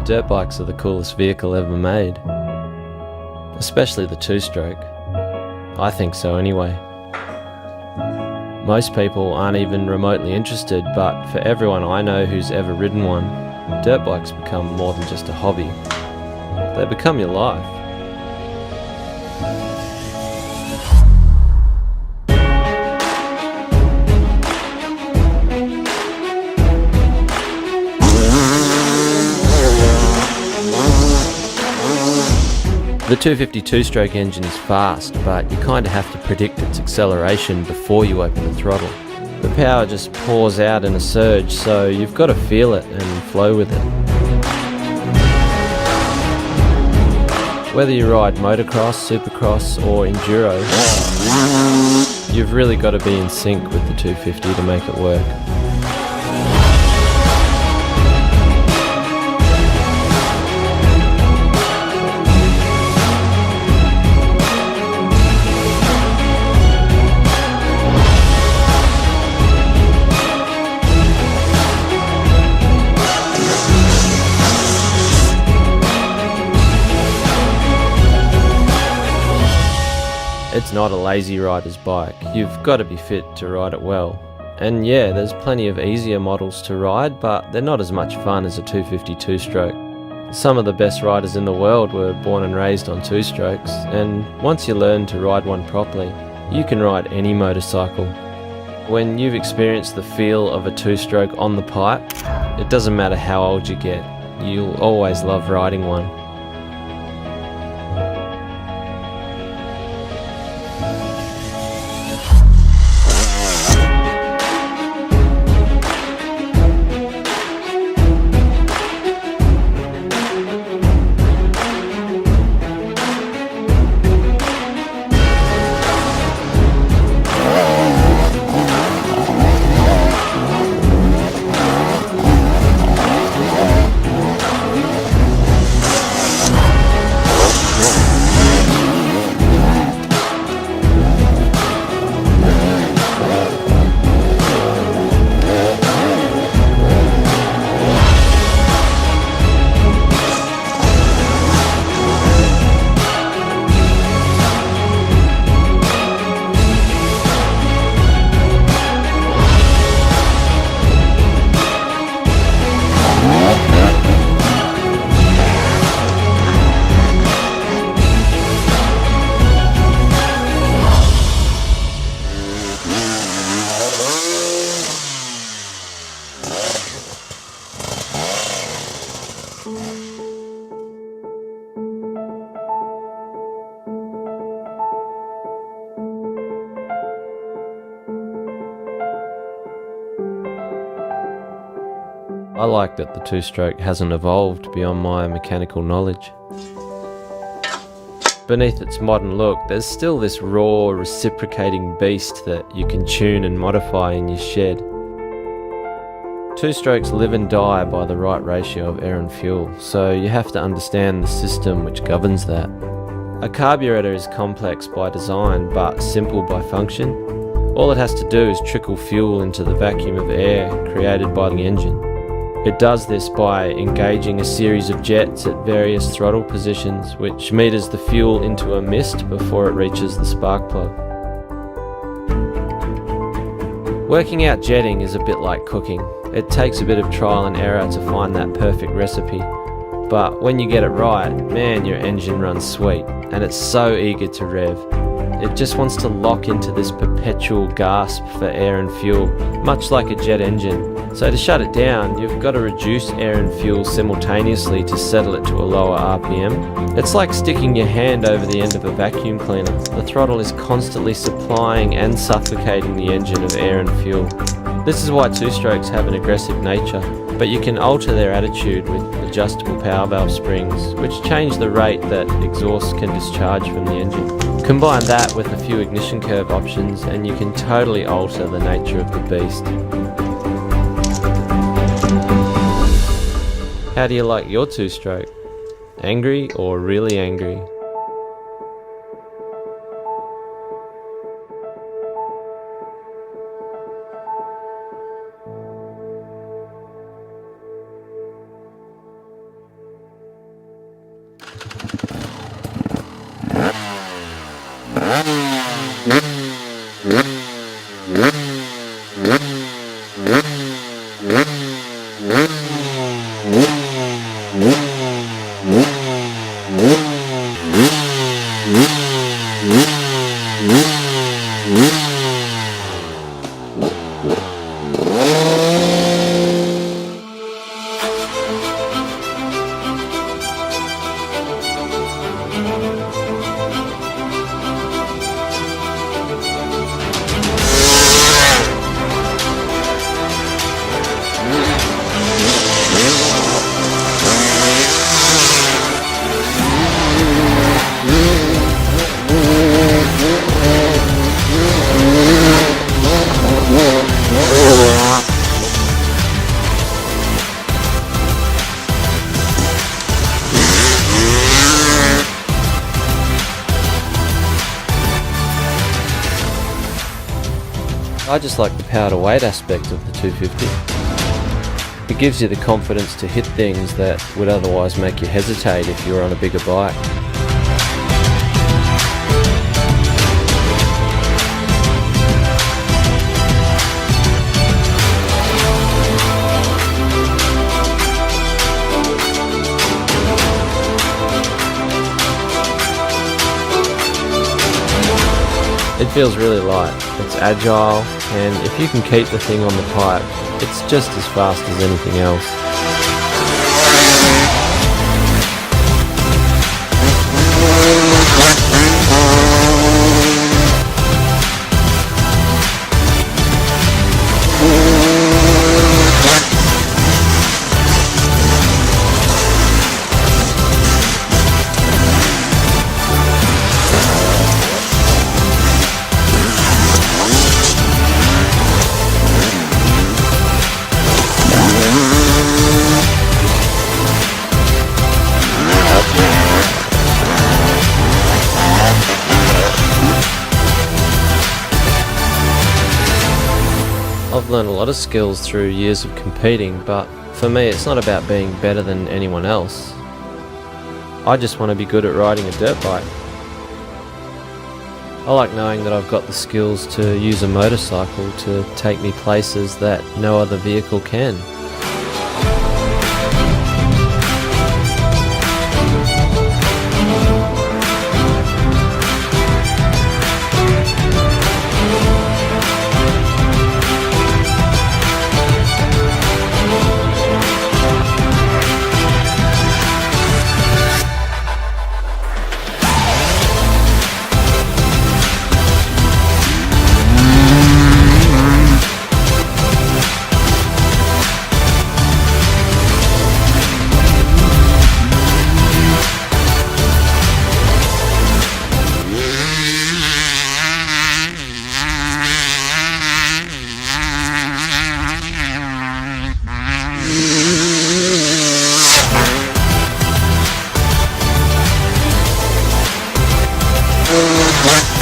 Dirt bikes are the coolest vehicle ever made. Especially the two-stroke. I think so anyway. Most people aren't even remotely interested, but for everyone I know who's ever ridden one, dirt bikes become more than just a hobby. They become your life. The 252 stroke engine is fast, but you kind of have to predict its acceleration before you open the throttle. The power just pours out in a surge, so you've got to feel it and flow with it. Whether you ride motocross, supercross or enduro, you've really got to be in sync with the 250 to make it work. It's not a lazy rider's bike. You've got to be fit to ride it well. And yeah, there's plenty of easier models to ride, but they're not as much fun as a 252 stroke. Some of the best riders in the world were born and raised on two strokes, and once you learn to ride one properly, you can ride any motorcycle. When you've experienced the feel of a two-stroke on the pipe, it doesn't matter how old you get, you'll always love riding one. I like that the two-stroke hasn't evolved beyond my mechanical knowledge. Beneath its modern look, there's still this raw, reciprocating beast that you can tune and modify in your shed. Two-strokes live and die by the right ratio of air and fuel, so you have to understand the system which governs that. A carburetor is complex by design, but simple by function. All it has to do is trickle fuel into the vacuum of air created by the engine. It does this by engaging a series of jets at various throttle positions, which meters the fuel into a mist before it reaches the spark plug. Working out jetting is a bit like cooking. It takes a bit of trial and error to find that perfect recipe. But when you get it right, man, your engine runs sweet, and it's so eager to rev. It just wants to lock into this perpetual gasp for air and fuel, much like a jet engine. So to shut it down, you've got to reduce air and fuel simultaneously to settle it to a lower RPM. It's like sticking your hand over the end of a vacuum cleaner. The throttle is constantly supplying and suffocating the engine of air and fuel. This is why two-strokes have an aggressive nature, but you can alter their attitude with adjustable power valve springs, which change the rate that exhaust can discharge from the engine. Combine that with a few ignition curve options and you can totally alter the nature of the beast. How do you like your two-stroke? Angry or really angry? I just like the power to weight aspect of the 250. It gives you the confidence to hit things that would otherwise make you hesitate if you were on a bigger bike. It feels really light, it's agile, and if you can keep the thing on the pipe, it's just as fast as anything else. I've learned a lot of skills through years of competing, but for me it's not about being better than anyone else. I just want to be good at riding a dirt bike. I like knowing that I've got the skills to use a motorcycle to take me places that no other vehicle can. What?